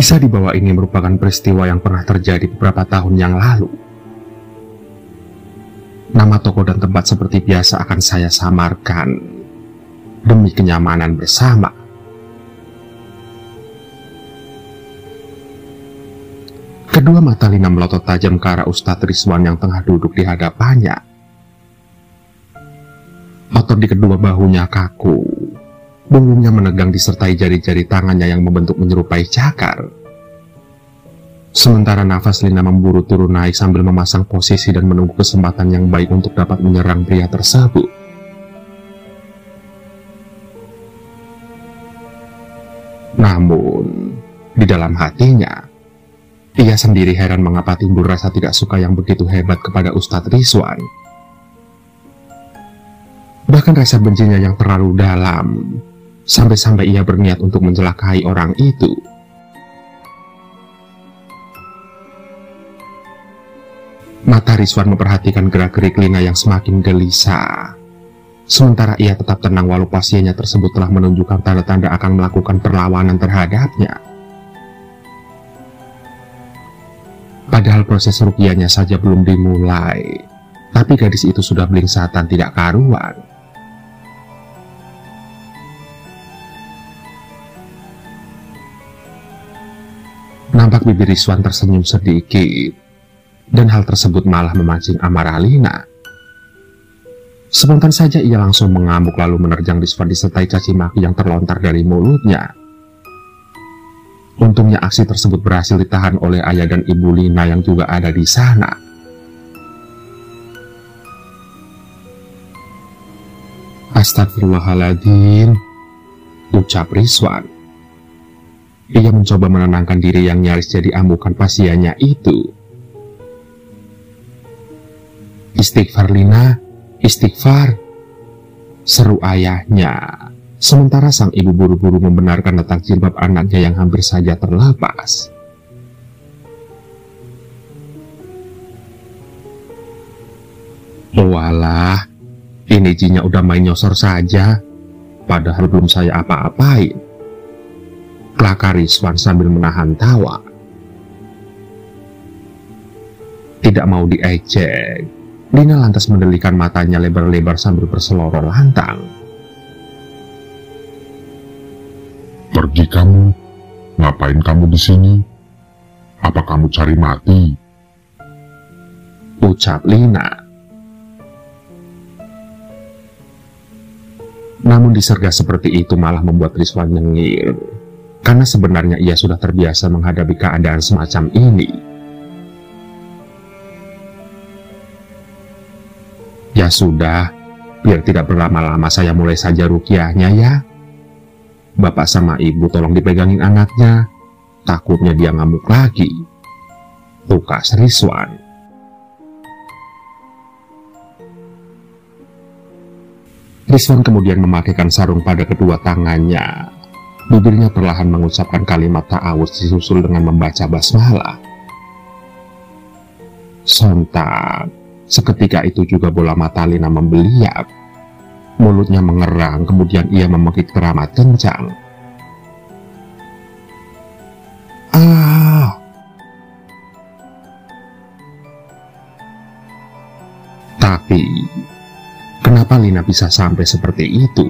Kisah di bawah ini merupakan peristiwa yang pernah terjadi beberapa tahun yang lalu. Nama toko dan tempat seperti biasa akan saya samarkan demi kenyamanan bersama. Kedua mata Lina melotot tajam ke arah Ustadz Rizwan yang tengah duduk di hadapannya. Otot di kedua bahunya kaku, punggungnya menegang disertai jari-jari tangannya yang membentuk menyerupai cakar. Sementara nafas Lina memburu turun naik sambil memasang posisi dan menunggu kesempatan yang baik untuk dapat menyerang pria tersebut. Namun, di dalam hatinya, ia sendiri heran mengapa timbul rasa tidak suka yang begitu hebat kepada Ustadz Rizwan. Bahkan rasa bencinya yang terlalu dalam, sampai-sampai ia berniat untuk mencelakai orang itu. Mata Rizwan memperhatikan gerak-gerik Lina yang semakin gelisah. Sementara ia tetap tenang walau pasiennya tersebut telah menunjukkan tanda-tanda akan melakukan perlawanan terhadapnya. Padahal proses ruqyahnya saja belum dimulai, tapi gadis itu sudah belingsatan tidak karuan. Nampak bibir Rizwan tersenyum sedikit, dan hal tersebut malah memancing amarah Lina. Spontan saja ia langsung mengamuk lalu menerjang Rizwan disertai caci maki yang terlontar dari mulutnya. Untungnya aksi tersebut berhasil ditahan oleh ayah dan ibu Lina yang juga ada di sana. Astagfirullahaladzim, ucap Rizwan. Ia mencoba menenangkan diri yang nyaris jadi amukan pasiennya itu. Istighfar Lina, istighfar, seru ayahnya. Sementara sang ibu buru-buru membenarkan letak jilbab anaknya yang hampir saja terlepas. Walah, ini jinnya udah main nyosor saja, padahal belum saya apa-apain. Kelakar Rizwan sambil menahan tawa. Tidak mau diejek, Lina lantas mendelikan matanya lebar-lebar sambil berseloroh lantang. Pergi kamu, ngapain kamu di sini? Apa kamu cari mati? Ucap Lina. Namun disergah seperti itu malah membuat Rizwan nyengir, karena sebenarnya ia sudah terbiasa menghadapi keadaan semacam ini. Ya sudah, biar tidak berlama-lama saya mulai saja ruqyahnya ya. Bapak sama ibu tolong dipegangin anaknya, takutnya dia ngamuk lagi. Tukas Rizwan. Rizwan kemudian memakaikan sarung pada kedua tangannya. Bibirnya perlahan mengucapkan kalimat ta'awudz disusul dengan membaca basmalah. Sontak, seketika itu juga bola mata Lina membeliak. Mulutnya mengerang, kemudian ia memekik teramat kencang. Ah! Tapi, kenapa Lina bisa sampai seperti itu?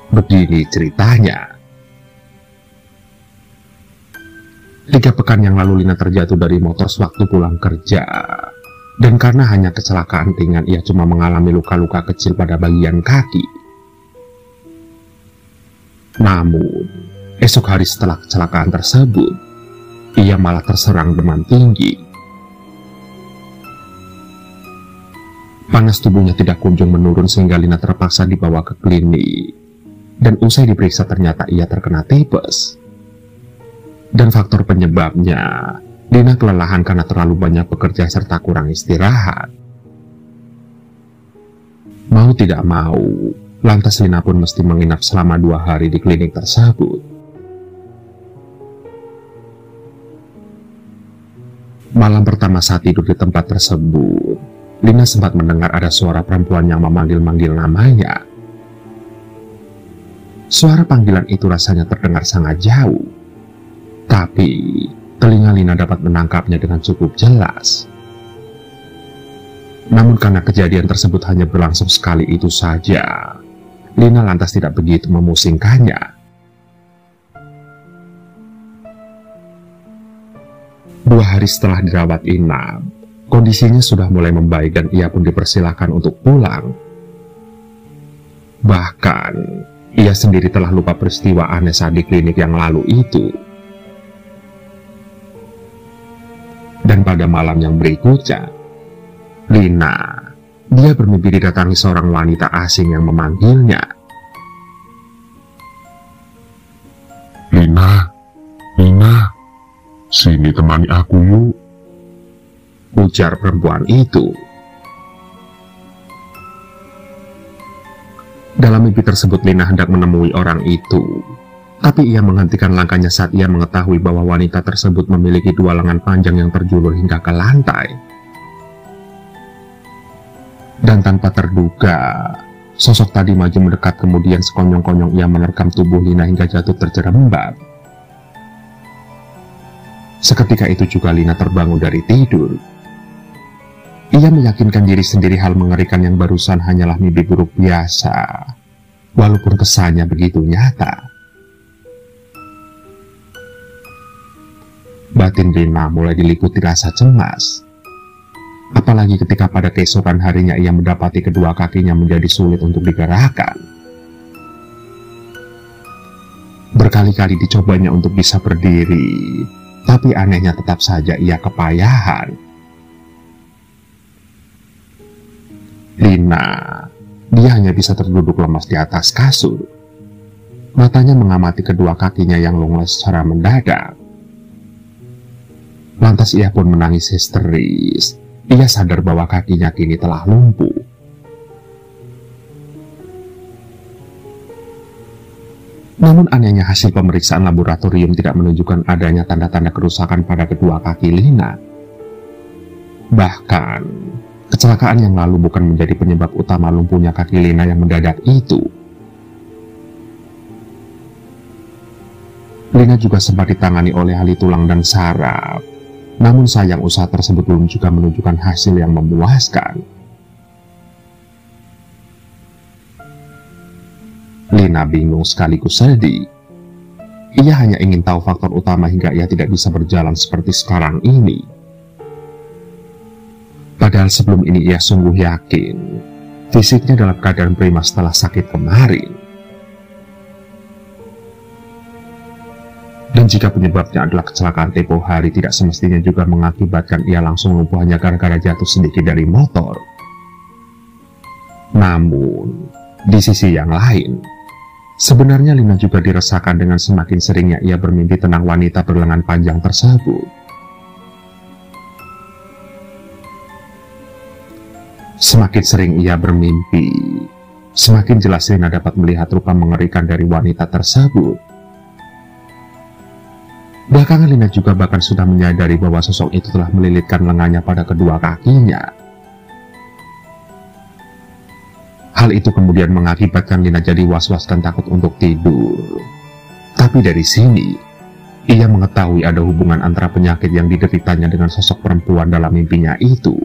Begini ceritanya. 3 pekan yang lalu Lina terjatuh dari motor sewaktu pulang kerja. Dan karena hanya kecelakaan ringan, ia cuma mengalami luka-luka kecil pada bagian kaki. Namun, esok hari setelah kecelakaan tersebut, ia malah terserang demam tinggi. Panas tubuhnya tidak kunjung menurun sehingga Lina terpaksa dibawa ke klinik. Dan usai diperiksa ternyata ia terkena tipes. Dan faktor penyebabnya, Lina kelelahan karena terlalu banyak bekerja serta kurang istirahat. Mau tidak mau, lantas Lina pun mesti menginap selama 2 hari di klinik tersebut. Malam pertama saat tidur di tempat tersebut, Lina sempat mendengar ada suara perempuan yang memanggil-manggil namanya. Suara panggilan itu rasanya terdengar sangat jauh. Tapi telinga Lina dapat menangkapnya dengan cukup jelas. Namun karena kejadian tersebut hanya berlangsung sekali itu saja, Lina lantas tidak begitu memusingkannya. 2 hari setelah dirawat inap, kondisinya sudah mulai membaik dan ia pun dipersilahkan untuk pulang. Bahkan, ia sendiri telah lupa peristiwa aneh saat di klinik yang lalu itu. Dan pada malam yang berikutnya, dia bermimpi didatangi seorang wanita asing yang memanggilnya. Lina, sini temani aku yuk, ujar perempuan itu. Dalam mimpi tersebut Lina hendak menemui orang itu, tapi ia menghentikan langkahnya saat ia mengetahui bahwa wanita tersebut memiliki 2 lengan panjang yang terjulur hingga ke lantai. Dan tanpa terduga, sosok tadi maju mendekat, kemudian sekonyong-konyong ia menerkam tubuh Lina hingga jatuh terjerembab. Seketika itu juga Lina terbangun dari tidur. Ia meyakinkan diri sendiri hal mengerikan yang barusan hanyalah mimpi buruk biasa, walaupun kesannya begitu nyata. Batin Lina mulai diliputi rasa cemas. Apalagi ketika pada keesokan harinya ia mendapati kedua kakinya menjadi sulit untuk digerakkan. Berkali-kali dicobanya untuk bisa berdiri, tapi anehnya tetap saja ia kepayahan. Lina, dia hanya bisa terduduk lemas di atas kasur. Matanya mengamati kedua kakinya yang lunglai secara mendadak. Lantas ia pun menangis histeris. Ia sadar bahwa kakinya kini telah lumpuh. Namun anehnya hasil pemeriksaan laboratorium tidak menunjukkan adanya tanda-tanda kerusakan pada kedua kaki Lina. Bahkan, kecelakaan yang lalu bukan menjadi penyebab utama lumpuhnya kaki Lina yang mendadak itu. Lina juga sempat ditangani oleh ahli tulang dan saraf. Namun sayang usaha tersebut belum juga menunjukkan hasil yang memuaskan. Lina bingung sekaligus sedih. Ia hanya ingin tahu faktor utama hingga ia tidak bisa berjalan seperti sekarang ini. Padahal sebelum ini ia sungguh yakin fisiknya dalam keadaan prima setelah sakit kemarin. Dan jika penyebabnya adalah kecelakaan tempo hari, tidak semestinya juga mengakibatkan ia langsung lumpuh hanya gara-gara jatuh sedikit dari motor. Namun, di sisi yang lain, sebenarnya Lina juga dirasakan dengan semakin seringnya ia bermimpi tentang wanita berlengan panjang tersebut. Semakin sering ia bermimpi, semakin jelas Lina dapat melihat rupa mengerikan dari wanita tersebut. Belakangan Lina juga bahkan sudah menyadari bahwa sosok itu telah melilitkan lengannya pada kedua kakinya. Hal itu kemudian mengakibatkan Lina jadi was-was dan takut untuk tidur. Tapi dari sini, ia mengetahui ada hubungan antara penyakit yang dideritanya dengan sosok perempuan dalam mimpinya itu.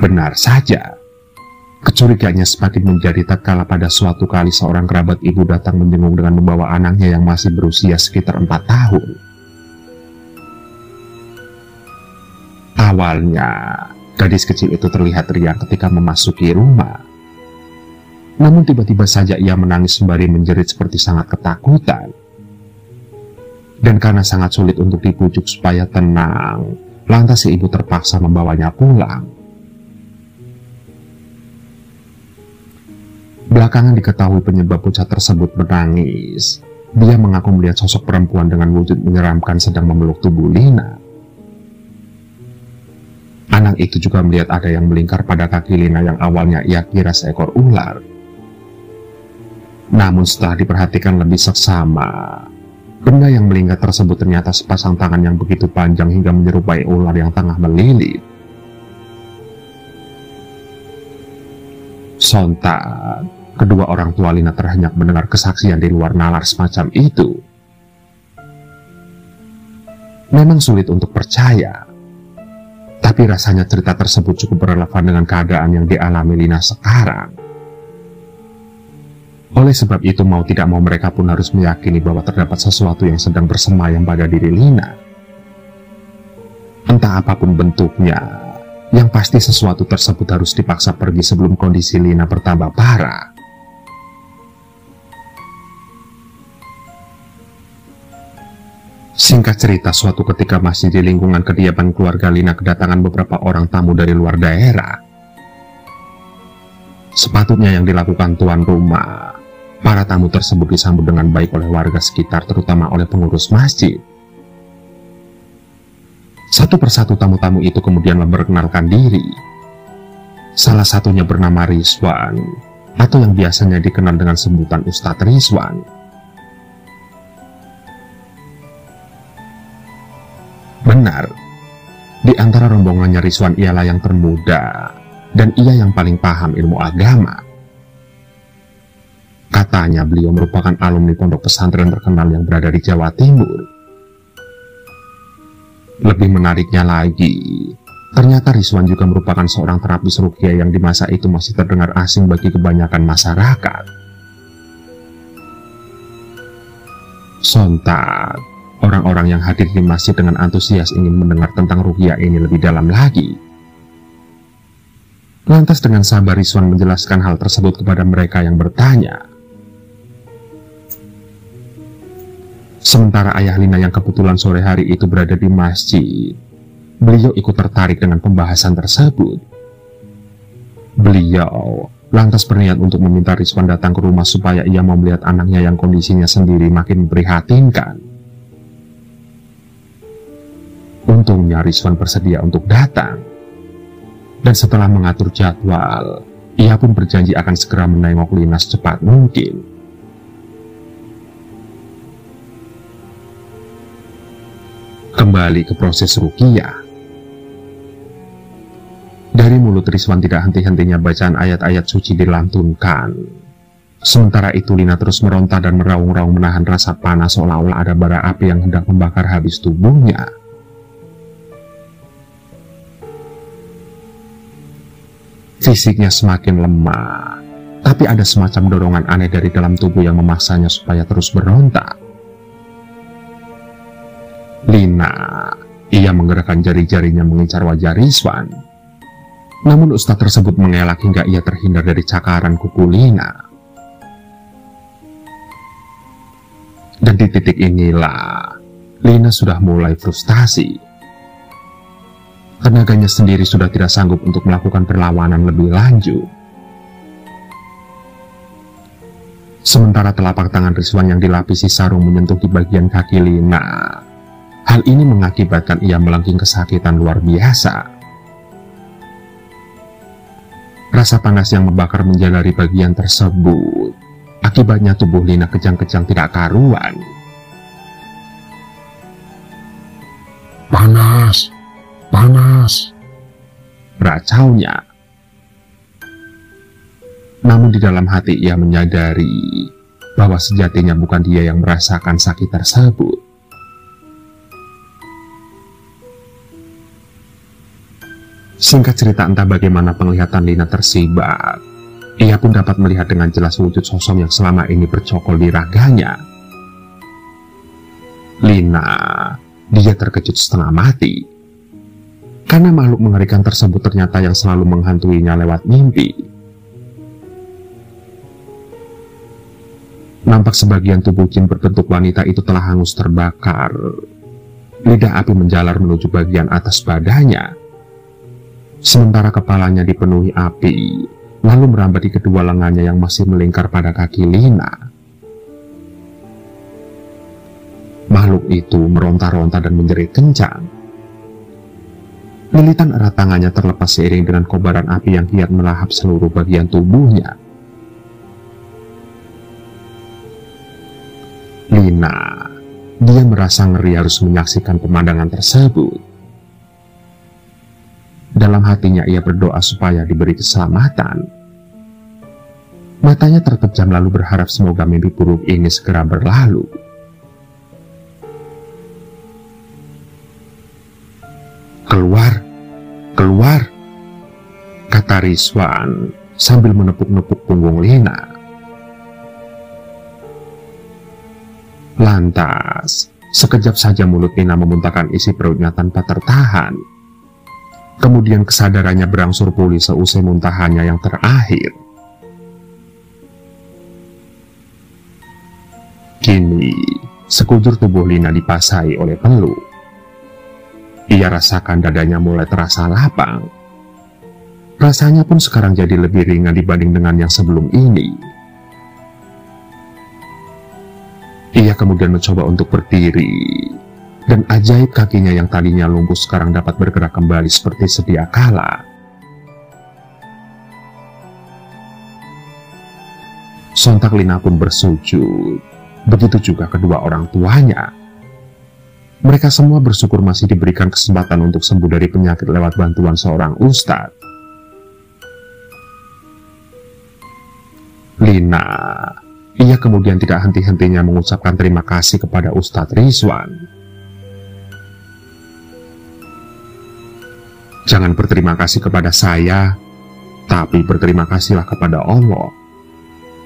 Benar saja. Kecurigaannya semakin menjadi tatkala pada suatu kali seorang kerabat ibu datang menjenguk dengan membawa anaknya yang masih berusia sekitar 4 tahun. Awalnya, gadis kecil itu terlihat riang ketika memasuki rumah. Namun tiba-tiba saja ia menangis sembari menjerit seperti sangat ketakutan. Dan karena sangat sulit untuk dibujuk supaya tenang, lantas si ibu terpaksa membawanya pulang. Belakangan diketahui penyebab bocah tersebut menangis. Dia mengaku melihat sosok perempuan dengan wujud menyeramkan sedang memeluk tubuh Lina. Anak itu juga melihat ada yang melingkar pada kaki Lina yang awalnya ia kira seekor ular. Namun setelah diperhatikan lebih seksama, benda yang melingkar tersebut ternyata sepasang tangan yang begitu panjang hingga menyerupai ular yang tengah melilit. Sontak, kedua orang tua Lina terhenyak mendengar kesaksian di luar nalar semacam itu. Memang sulit untuk percaya, tapi rasanya cerita tersebut cukup relevan dengan keadaan yang dialami Lina sekarang. Oleh sebab itu, mau tidak mau mereka pun harus meyakini bahwa terdapat sesuatu yang sedang bersemayam pada diri Lina. Entah apapun bentuknya, yang pasti sesuatu tersebut harus dipaksa pergi sebelum kondisi Lina bertambah parah. Singkat cerita, suatu ketika masih di lingkungan kediaman keluarga Lina kedatangan beberapa orang tamu dari luar daerah. Sepatutnya yang dilakukan tuan rumah, para tamu tersebut disambut dengan baik oleh warga sekitar, terutama oleh pengurus masjid. Satu persatu tamu-tamu itu kemudian memperkenalkan diri. Salah satunya bernama Rizwan, atau yang biasanya dikenal dengan sebutan Ustadz Rizwan. Benar, di antara rombongannya Rizwan ialah yang termuda, dan ia yang paling paham ilmu agama. Katanya beliau merupakan alumni pondok pesantren terkenal yang berada di Jawa Timur. Lebih menariknya lagi, ternyata Rizwan juga merupakan seorang terapis ruqyah yang di masa itu masih terdengar asing bagi kebanyakan masyarakat. Sontak, orang-orang yang hadir di masjid dengan antusias ingin mendengar tentang ruqyah ini lebih dalam lagi. Lantas dengan sabar Rizwan menjelaskan hal tersebut kepada mereka yang bertanya. Sementara ayah Lina yang kebetulan sore hari itu berada di masjid, beliau ikut tertarik dengan pembahasan tersebut. Beliau lantas berniat untuk meminta Rizwan datang ke rumah supaya ia mau melihat anaknya yang kondisinya sendiri makin memprihatinkan. Untungnya Rizwan bersedia untuk datang, dan setelah mengatur jadwal, ia pun berjanji akan segera menengok Lina secepat mungkin. Kembali ke proses ruqyah. Dari mulut Rizwan tidak henti-hentinya bacaan ayat-ayat suci dilantunkan. Sementara itu Lina terus meronta dan meraung-raung menahan rasa panas seolah-olah ada bara api yang hendak membakar habis tubuhnya. Fisiknya semakin lemah, tapi ada semacam dorongan aneh dari dalam tubuh yang memaksanya supaya terus berontak. Lina, ia menggerakkan jari-jarinya mengincar wajah Rizwan. Namun ustadz tersebut mengelak hingga ia terhindar dari cakaran kuku Lina. Dan di titik inilah, Lina sudah mulai frustasi. Tenaganya sendiri sudah tidak sanggup untuk melakukan perlawanan lebih lanjut. Sementara telapak tangan Rizwan yang dilapisi sarung menyentuh di bagian kaki Lina. Hal ini mengakibatkan ia melengking kesakitan luar biasa. Rasa panas yang membakar menjalari bagian tersebut. Akibatnya tubuh Lina kejang-kejang tidak karuan. Panas, panas, racaunya. Namun di dalam hati ia menyadari bahwa sejatinya bukan dia yang merasakan sakit tersebut. Singkat cerita, entah bagaimana penglihatan Lina tersibak, ia pun dapat melihat dengan jelas wujud sosok yang selama ini bercokol di raganya. Lina, dia terkejut setengah mati, karena makhluk mengerikan tersebut ternyata yang selalu menghantuinya lewat mimpi. Nampak sebagian tubuh jin berbentuk wanita itu telah hangus terbakar. Lidah api menjalar menuju bagian atas badannya. Sementara kepalanya dipenuhi api, lalu merambat di kedua lengannya yang masih melingkar pada kaki Lina. Makhluk itu meronta-ronta dan menjerit kencang. Lilitan erat tangannya terlepas seiring dengan kobaran api yang kiat melahap seluruh bagian tubuhnya. Lina, dia merasa ngeri harus menyaksikan pemandangan tersebut. Dalam hatinya ia berdoa supaya diberi keselamatan. Matanya terpejam lalu berharap semoga mimpi buruk ini segera berlalu. "Keluar, keluar," kata Rizwan sambil menepuk-nepuk punggung Lina. Lantas, sekejap saja mulut Lina memuntahkan isi perutnya tanpa tertahan. Kemudian kesadarannya berangsur pulih seusai muntahannya yang terakhir. Kini, sekujur tubuh Lina dipasai oleh peluk. Ia rasakan dadanya mulai terasa lapang. Rasanya pun sekarang jadi lebih ringan dibanding dengan yang sebelum ini. Ia kemudian mencoba untuk berdiri, dan ajaib kakinya yang tadinya lumpuh sekarang dapat bergerak kembali seperti sedia kala. Sontak Lina pun bersujud, begitu juga kedua orang tuanya. Mereka semua bersyukur masih diberikan kesempatan untuk sembuh dari penyakit lewat bantuan seorang ustadz. Lina, ia kemudian tidak henti-hentinya mengucapkan terima kasih kepada Ustadz Rizwan. "Jangan berterima kasih kepada saya, tapi berterima kasihlah kepada Allah.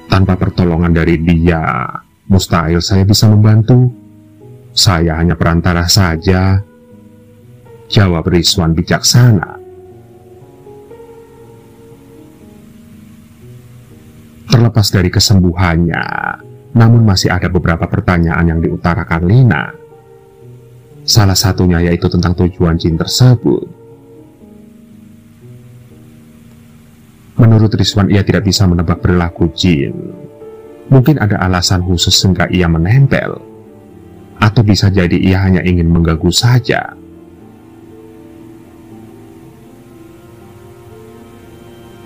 Tanpa pertolongan dari Dia, mustahil saya bisa membantu. Saya hanya perantara saja," jawab Rizwan bijaksana. Terlepas dari kesembuhannya, namun masih ada beberapa pertanyaan yang diutarakan Lina. Salah satunya yaitu tentang tujuan jin tersebut. Menurut Rizwan, ia tidak bisa menebak perilaku jin. Mungkin ada alasan khusus sehingga ia menempel, atau bisa jadi ia hanya ingin mengganggu saja.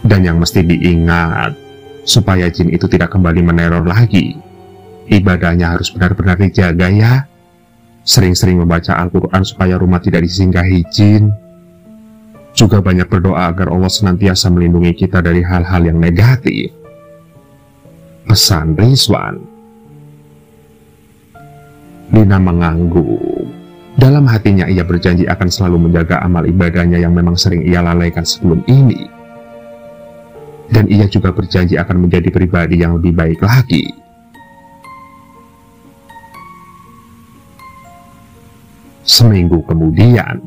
Dan yang mesti diingat, supaya jin itu tidak kembali meneror lagi, ibadahnya harus benar-benar dijaga ya. Sering-sering membaca Al-Quran supaya rumah tidak disinggahi jin. Juga banyak berdoa agar Allah senantiasa melindungi kita dari hal-hal yang negatif, pesan Rizwan. Lina mengangguk. Dalam hatinya ia berjanji akan selalu menjaga amal ibadahnya yang memang sering ia lalaikan sebelum ini. Dan ia juga berjanji akan menjadi pribadi yang lebih baik lagi. Seminggu kemudian,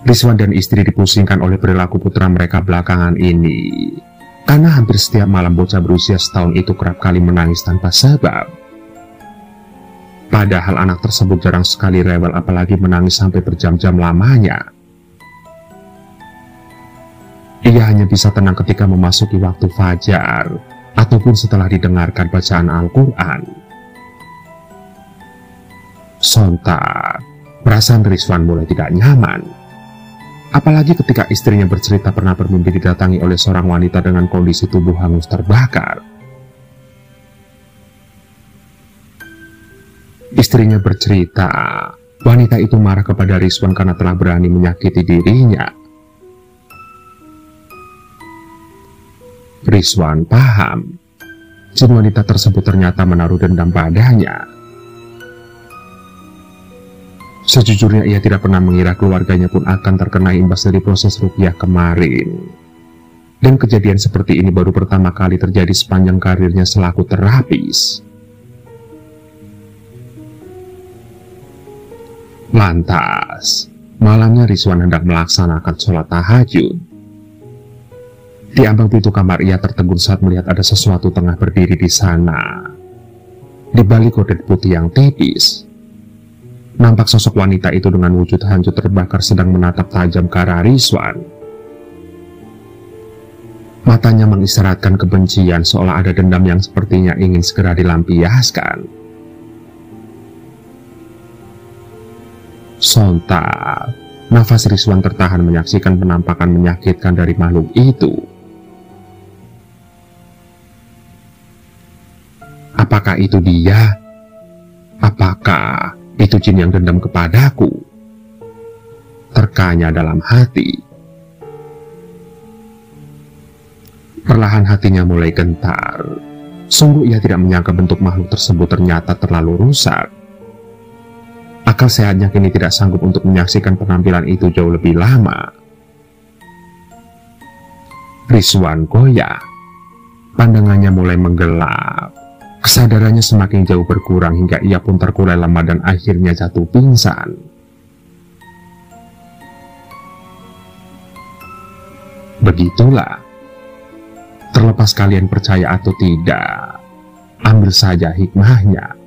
Rizwan dan istri dipusingkan oleh perilaku putra mereka belakangan ini. Karena hampir setiap malam bocah berusia setahun itu kerap kali menangis tanpa sebab. Padahal anak tersebut jarang sekali rewel, apalagi menangis sampai berjam-jam lamanya. Ia hanya bisa tenang ketika memasuki waktu fajar, ataupun setelah didengarkan bacaan Al-Quran. Sontak, perasaan Rizwan mulai tidak nyaman. Apalagi ketika istrinya bercerita pernah bermimpi didatangi oleh seorang wanita dengan kondisi tubuh hangus terbakar. Istrinya bercerita, wanita itu marah kepada Rizwan karena telah berani menyakiti dirinya. Rizwan paham, jin wanita tersebut ternyata menaruh dendam padanya. Sejujurnya ia tidak pernah mengira keluarganya pun akan terkena imbas dari proses ruqyah kemarin. Dan kejadian seperti ini baru pertama kali terjadi sepanjang karirnya selaku terapis. Lantas, malamnya Rizwan hendak melaksanakan sholat tahajud. Di ambang pintu kamar ia tertegun saat melihat ada sesuatu tengah berdiri di sana. Di balik gorden putih yang tipis, nampak sosok wanita itu dengan wujud hancur terbakar sedang menatap tajam ke arah Rizwan. Matanya mengisyaratkan kebencian seolah ada dendam yang sepertinya ingin segera dilampiaskan. Sontak, nafas Rizwan tertahan menyaksikan penampakan menyakitkan dari makhluk itu. Apakah itu dia? Apakah itu jin yang dendam kepadaku? Terkanya dalam hati. Perlahan hatinya mulai gentar. Sungguh ia tidak menyangka bentuk makhluk tersebut ternyata terlalu rusak. Akal sehatnya kini tidak sanggup untuk menyaksikan penampilan itu jauh lebih lama. Rizwan goyah. Pandangannya mulai menggelap. Kesadarannya semakin jauh berkurang hingga ia pun terkulai lemah dan akhirnya jatuh pingsan. Begitulah. Terlepas kalian percaya atau tidak, ambil saja hikmahnya.